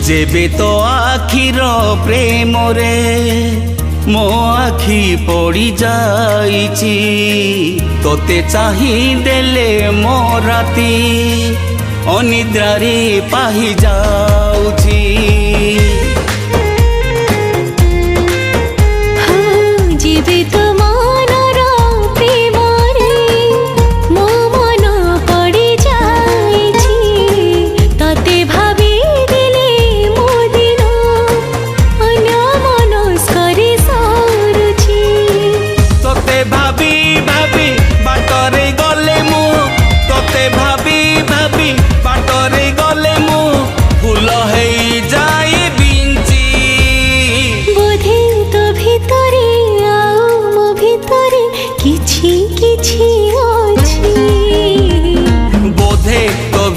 जेबे तो आखिर प्रेम रे मो आखि पड़ी जाइची तोते चाही देले मो राती अनिद्रारे पाही जाउची। जेबे तो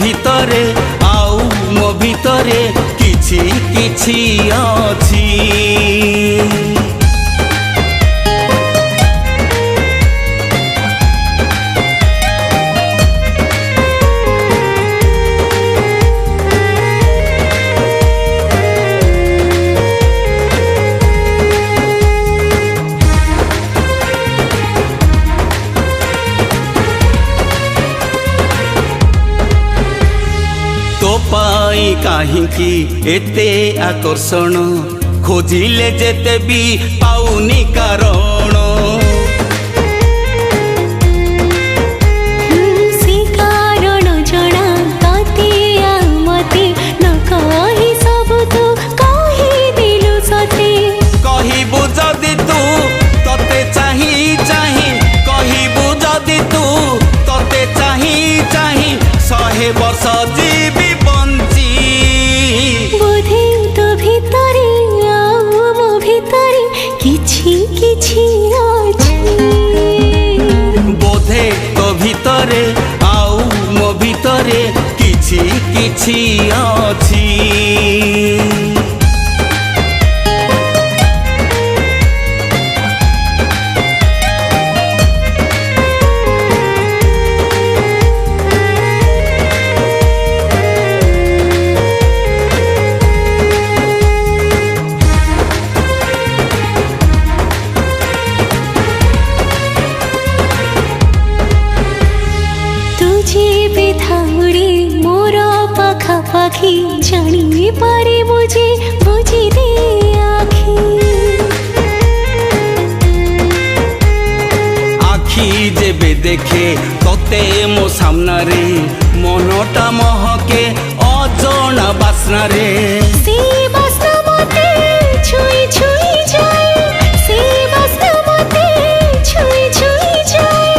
भितरे आउ मो भितरे किछि किछि अछि। तो पाई काहींकी एते आकर्षण खोजिले जेते भी पाउनी कारण। से कारण जना ताते मते न कहि सब तो कहि दिलु सते। कहिबु जदि तू तते चाही चाही कहिबु जदि तू तते चाही चाही 100 वर्ष जीवी बोधे तो भितरे आउ मो भितरे किछि किछि अछि। बोधे तो भितरे आउ मो भितरे किछि किछि अछि। मोर पाखा पाखी जानी पारे बुझे बुझी दे आखि जेबे देखे तोते मो सामना रे मनटा महके अजଣା बासना रे। से बासना मते छुई छुई जाए से बासना मते छुई छुई जाए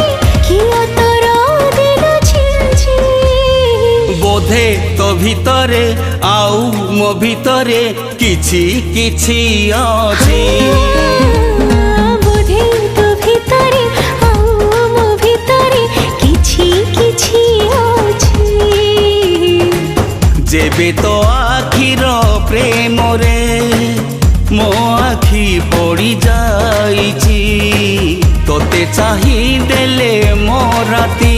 किया तोरा दिल छिंची। बोधे तो भितरे आउ मो भितरे किछि किछि अछि। बोधे तो भितरे आउ मो भितरे किछि किछि अछि। जेबे तो आखिर प्रेम रे मो आखि पड़ी जाइची तोते चाही देले मो राती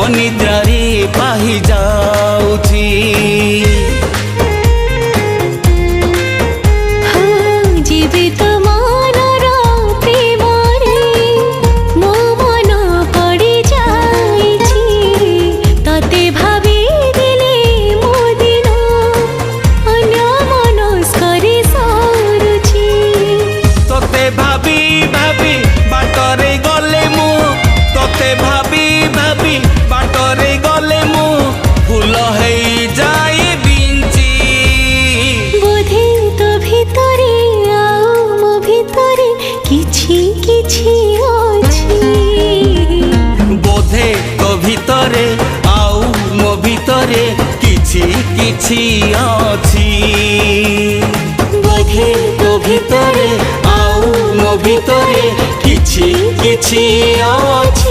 अनिद्रारे पाही जाउची। जेबे तो मनर प्रेम रे मो मन पड़ी जाइची तते भाबी देले मो दिन अन्य मनस्करे सरुची। तोते भाबी भाबी बाटरे गले मु तोते भाबी भाबी बाटरे गले मु फूल हेई जाए बिंची। बोधे तो भितरे आउ मो भितरे किछि किछि अछि। बोधे तो भितरे आउ मो भितरे किछि किछि अछि। बोधे तो भितरे आउ मो भितरे किछि किछि अछि।